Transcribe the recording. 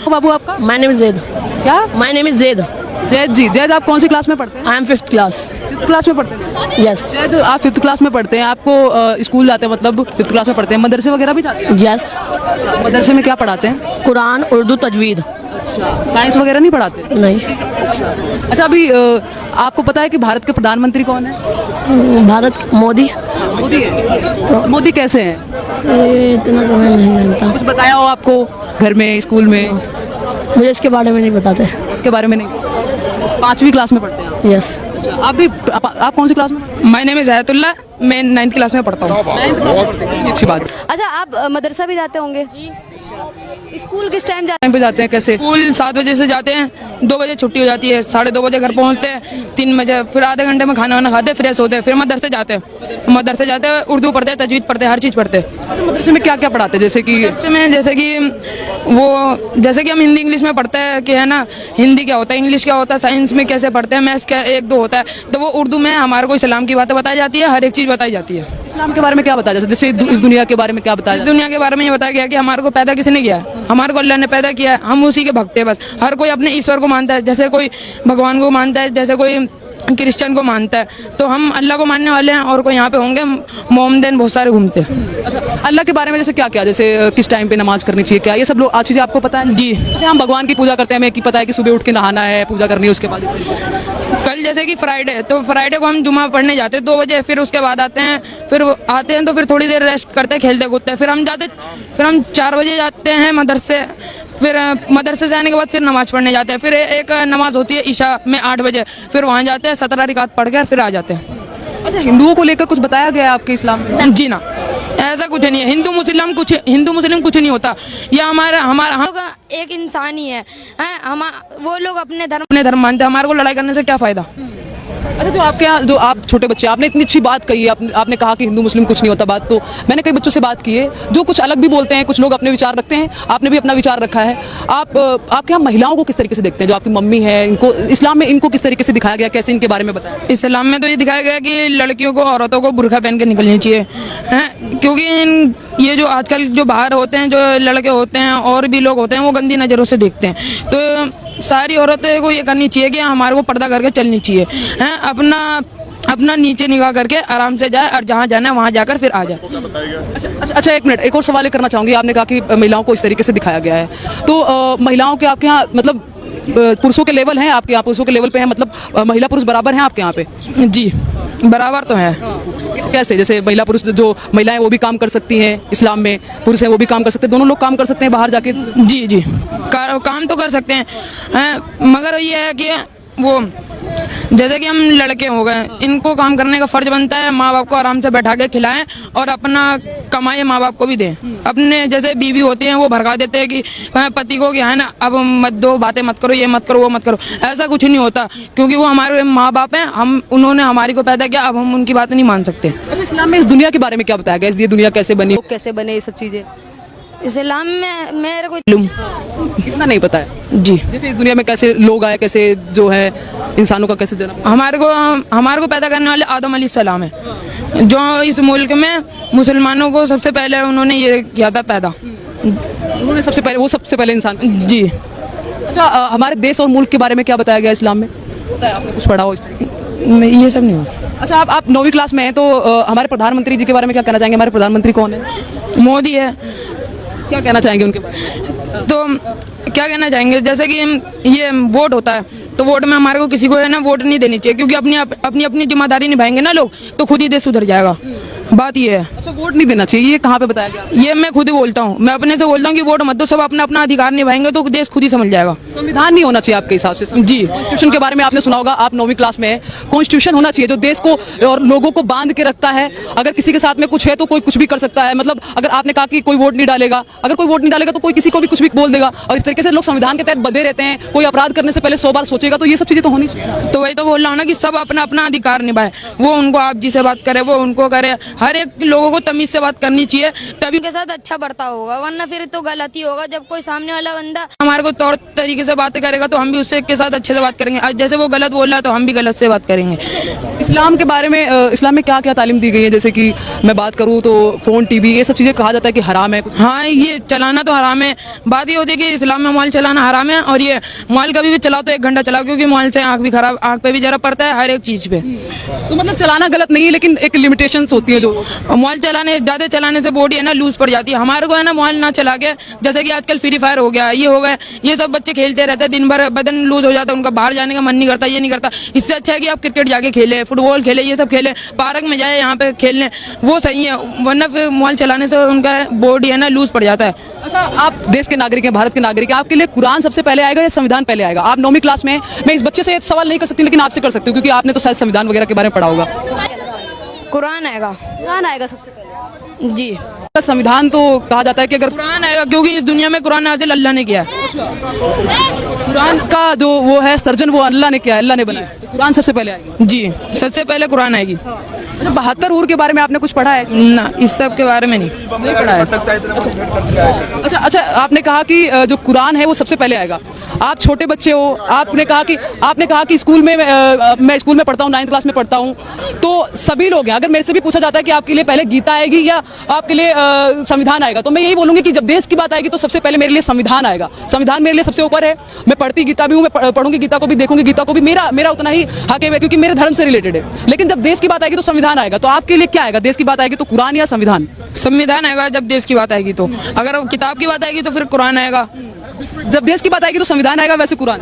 बाबू आपका? My name is Zaid. क्या? My name is Zaid. Zaid ji, Zaid आप कौन सी क्लास में पढ़ते हैं? I am 5th class. 5th class में पढ़ते हैं? यस जैद आप 5th क्लास में पढ़ते हैं, आपको स्कूल जाते हैं, मतलब 5th क्लास में पढ़ते हैं, मदरसे वगैरह भी जाते हैं? यस। मदरसे में क्या पढ़ाते हैं? कुरान, उर्दू, तजवीद। साइंस वगैरह नहीं पढ़ाते? नहीं। अच्छा, अभी आपको पता है कि भारत के प्रधानमंत्री कौन है? भारत मोदी। मोदी है। तो मोदी कैसे हैं? ये इतना तो मैं नहीं जानता, कुछ बताया हो आपको घर में, स्कूल में? मुझे इसके बारे में नहीं बताते। इसके बारे में नहीं। 5वीं क्लास में पढ़ते हैं आप? यस। आप भी, आप कौन सी क्लास में? माय नेम इज हयातुल्लाह, मैं 9th क्लास में पढ़ता हूँ। 9th क्लास में पढ़ते हैं, अच्छी बात। अच्छा, आप मदरसा भी जाते होंगे? जी। स्कूल किस टाइम जाते टाइम पे जाते हैं कैसे? स्कूल 7 बजे से जाते हैं, 2 बजे छुट्टी हो जाती है, 2:30 बजे घर पहुँचते हैं, 3 बजे फिर आधे घंटे में खाना वाना खाते हैं, फ्रेश होते हैं, फिर मदरसे जाते हैं। मदरसे जाते हैं, उर्दू पढ़ते हैं, तजवीद पढ़ते हैं, हर चीज़ पढ़ते हैं। अच्छा, मदरसे में क्या क्या पढ़ाते हैं? जैसे कि मदरसे में जैसे कि हम हिंदी इंग्लिश में पढ़ते हैं कि है ना, हिंदी क्या होता है, इंग्लिश क्या होता है, साइंस में कैसे पढ़ते हैं, मैथ्स क्या 1-2 होता है, तो वो उर्दू में हमारे को इस्लाम की बातें बताई जाती है, हर एक चीज़ बताई जाती है। इस्लाम के बारे में क्या बताया जाता है? जैसे इस दुनिया के बारे में क्या बताया इस जाता दुनिया के बारे में ये बताया गया कि हमारे को पैदा किसने किया है, हमारे को अल्लाह ने पैदा किया है, हम उसी के भक्त हैं बस। हर कोई अपने ईश्वर को मानता है, जैसे कोई भगवान को मानता है, जैसे कोई क्रिश्चियन को मानता है, तो हम अल्लाह को मानने वाले हैं। और कोई यहाँ पे होंगे मोमदेन बहुत सारे घूमते हैं। अच्छा, अल्लाह के बारे में जैसे क्या क्या, जैसे किस टाइम पे नमाज करनी चाहिए, क्या ये सब लोग आज चीज़ें आपको पता है? जी। जैसे हम भगवान की पूजा करते हैं, हमें कि पता है कि सुबह उठ के नहाना है, पूजा करनी है, उसके बाद कल जैसे कि फ्राइडे, तो फ्राइडे को हम जुमा पढ़ने जाते हैं 2 बजे, फिर उसके बाद आते हैं, तो फिर थोड़ी देर रेस्ट करते हैं, खेलते कूदते हैं, फिर हम 4 बजे जाते हैं मदरसे, फिर मदरसे से आने के बाद फिर नमाज पढ़ने जाते हैं, फिर एक नमाज होती है ईशा में 8 बजे, फिर वहाँ जाते हैं, 17 रिकात पढ़ कर फिर आ जाते हैं। अच्छा, हिंदुओं को लेकर कुछ बताया गया है आपके इस्लाम में? जी ना, ऐसा कुछ नहीं है। हिंदू मुस्लिम कुछ नहीं होता। यह हमारा लोग एक इंसान ही है, हम वो लोग अपने धर्म मानते हैं, हमारे को लड़ाई करने से क्या फायदा। अच्छा, जो आपके यहाँ जो आप छोटे बच्चे, आपने इतनी अच्छी बात कही है, आपने कहा कि हिंदू मुस्लिम कुछ नहीं होता बात, तो मैंने कई बच्चों से बात की है जो कुछ अलग भी बोलते हैं, कुछ लोग अपने विचार रखते हैं, आपने भी अपना विचार रखा है। आपके यहाँ महिलाओं को किस तरीके से देखते हैं? जो आपकी मम्मी है, इनको इस्लाम में इनको किस तरीके से दिखाया गया, कैसे इनके बारे में बताएं? इस्लाम में तो ये दिखाया गया कि लड़कियों को, औरतों को बुर्का पहन के निकलनी चाहिए, हैं, क्योंकि ये जो आजकल जो बाहर होते हैं, जो लड़के होते हैं और भी लोग होते हैं, वो गंदी नज़रों से देखते हैं। तो सारी औरतें को ये करनी चाहिए कि हमारे को पर्दा करके चलनी चाहिए, हैं, अपना नीचे निगाह करके आराम से जाए, और जहाँ जाना है वहाँ जाकर फिर आ जाए। अच्छा, एक मिनट, एक और सवाल करना चाहूँगी। आपने कहा कि महिलाओं को इस तरीके से दिखाया गया है, तो महिलाओं के आपके यहाँ मतलब पुरुषों के लेवल हैं आपके यहाँ, पुरुषों के लेवल पे हैं, मतलब महिला पुरुष बराबर हैं आपके यहाँ पे? जी, बराबर तो है। कैसे? जैसे महिला पुरुष, जो महिलाएं वो भी काम कर सकती हैं इस्लाम में, पुरुष हैं वो भी काम कर सकते हैं, दोनों लोग काम कर सकते हैं बाहर जाके? जी, काम तो कर सकते हैं, मगर ये है कि वो जैसे कि हम लड़के हो गए, इनको काम करने का फर्ज बनता है, माँ बाप को आराम से बैठा के खिलाएं और अपना कमाए माँ बाप को भी दें। अपने जैसे बीवी होती हैं वो भड़का देते हैं कि पति को क्या है ना, अब मत दो, बातें मत करो, ये मत करो, वो मत करो। ऐसा कुछ नहीं होता, क्योंकि वो हमारे माँ बाप हैं, उन्होंने हमारी को पैदा किया, अब हम उनकी बात नहीं मान सकते। अच्छा, इस्लाम में इस दुनिया के बारे में क्या बताया गया? ये दुनिया कैसे बनी, कैसे बने, ये सब चीजें इस्लाम में मेरे को इतना नहीं पता है जी। जैसे इस दुनिया में कैसे लोग आए, कैसे जो है इंसानों का कैसे जन्म? हमारे को पैदा करने वाले आदम अलैहिस्सलाम है, जो इस मुल्क में मुसलमानों को सबसे पहले उन्होंने ये किया था पैदा। उन्होंने सबसे पहले इंसान। जी। अच्छा, हमारे देश और मुल्क के बारे में क्या बताया गया इस्लाम में? पता है, आपने कुछ पढ़ा हो इस तरीके से? ये सब नहीं हुआ। अच्छा, आप 9वीं क्लास में हैं, तो हमारे प्रधानमंत्री जी के बारे में क्या कहना चाहेंगे? हमारे प्रधानमंत्री कौन है? मोदी है। क्या कहना चाहेंगे उनके बारे में? तो क्या कहना चाहेंगे, जैसे कि ये वोट होता है, तो वोट में हमारे को किसी को है ना वोट नहीं देनी चाहिए, क्योंकि अपनी जिम्मेदारी निभाएंगे ना लोग, तो खुद ही देश सुधर जाएगा। बात ये है। अच्छा, वोट नहीं देना चाहिए, ये कहाँ पे बताया गया? ये मैं खुद ही बोलता हूँ, मैं अपने से बोलता हूँ कि वोट मत दो, सब अपना अपना अधिकार निभाएंगे तो देश खुद ही समझ जाएगा। संविधान नहीं होना चाहिए आपके हिसाब से? जी। कॉन्स्टिट्यूशन के बारे में आपने सुना होगा, आप 9वीं क्लास में है, कॉन्स्टिट्यूशन होना चाहिए जो देश को और लोगों को बांध के रखता है। अगर किसी के साथ में कुछ है तो कोई कुछ भी कर सकता है, मतलब अगर आपने कहा कि कोई वोट नहीं डालेगा, अगर कोई वोट नहीं डालेगा तो कोई किसी को भी कुछ भी बोल देगा, और इस तरीके से लोग संविधान के तहत बंधे रहते हैं, कोई अपराध करने से पहले 100 बार सोचेगा, तो ये सब चीजें तो होनी चाहिए। तो वही तो बोल रहा हूँ ना कि सब अपना अपना अधिकार निभाए, वो उनको आप जी से बात करे, वो उनको करे, हर एक लोगों को तमीज से बात करनी चाहिए, तभी के साथ अच्छा बर्ताव होगा, वरना फिर तो गलत ही होगा। जब कोई सामने वाला बंदा हमारे को तौर तरीके से बातें करेगा तो हम भी उससे के साथ अच्छे से बात करेंगे। आज जैसे वो गलत बोल रहा है तो हम भी गलत से बात करेंगे। इस्लाम के बारे में इस्लाम में क्या क्या तालीम दी गई है? जैसे कि मैं बात करूँ तो फ़ोन, टीवी, ये सब चीज़ें कहा जाता है कि हराम है कुछ। हाँ, ये चलाना तो हराम है। बात ये होती है कि इस्लाम में मोबाइल चलाना हराम है, और ये मोबाइल कभी भी चलाओ तो 1 घंटा चलाओ, क्योंकि मोबाइल से आंख भी खराब, आंख पे भी जरा पड़ता है, हर एक चीज पे। तो मतलब चलाना गलत नहीं है, लेकिन एक लिमिटेशंस होती है जो। और मोबाइल ज्यादा चलाने से बॉडी है ना लूज पड़ जाती है। हमारे को है ना मोबाइल ना चला के, जैसे कि आजकल फ्री फायर हो गया, ये हो गया, ये सब बच्चे खेलते रहते हैं, दिन भर बदन लूज हो जाता है उनका, बाहर जाने का मन नहीं करता, ये नहीं करता। इससे अच्छा है कि आप क्रिकेट जाके खेले, फुटबॉल खेले, ये सब खेले, पार्क में जाए, यहाँ पे खेलने, वो सही है। वरना फिर मोबाइल चलाने से उनका बॉडी है ना लूज पड़ जाता है। अच्छा, आप देश के नागरिक हैं, भारत के नागरिक हैं, आपके लिए कुरान सबसे पहले आएगा या संविधान पहले आएगा? आप 9वीं क्लास में हैं, मैं इस बच्चे से ये सवाल नहीं कर सकती, लेकिन आपसे कर सकती हूँ, क्योंकि आपने तो शायद संविधान वगैरह के बारे में पढ़ा होगा। कुरान आएगा। कुरान आएगा सबसे पहले। जी, संविधान तो कहा जाता है कि अगर कुरान आएगा, क्योंकि इस दुनिया में कुरान नाजिल अल्लाह ने किया है। कुरान का जो वो है सर्जन, वो अल्लाह ने किया है, अल्लाह ने बनाया, तो कुरान सबसे पहले आएगी। जी, सबसे पहले कुरान आएगी। अच्छा, 72 ऊर के बारे में आपने कुछ पढ़ा है? ना, इस सब के बारे में नहीं पढ़ा है। अच्छा, आपने कहा कि जो कुरान है वो सबसे पहले आएगा। आप छोटे बच्चे हो, आपने कहा कि स्कूल में मैं स्कूल में पढ़ता हूँ, 9th क्लास में पढ़ता हूँ, तो सभी लोग हैं। अगर मेरे से भी पूछा जाता है कि आपके लिए पहले गीता आएगी या आपके लिए संविधान आएगा, तो मैं यही बोलूंगी कि जब देश की बात आएगी तो सबसे पहले मेरे लिए संविधान आएगा। संविधान मेरे लिए सबसे ऊपर है। मैं पढ़ती गीता भी हूँ, मैं पढ़ूंगी गीता को भी, देखूंगी गीता को भी, मेरा उतना ही हक है, क्योंकि मेरे धर्म से रिलेटेड है। लेकिन जब देश की बात आएगी तो संविधान आएगा। तो आपके लिए क्या आएगा? देश की बात आएगी तो कुरान या संविधान? संविधान आएगा जब देश की बात आएगी। तो अगर किताब की बात आएगी तो फिर कुरान आएगा। जब देश की बात आएगी तो संविधान आएगा, वैसे कुरान।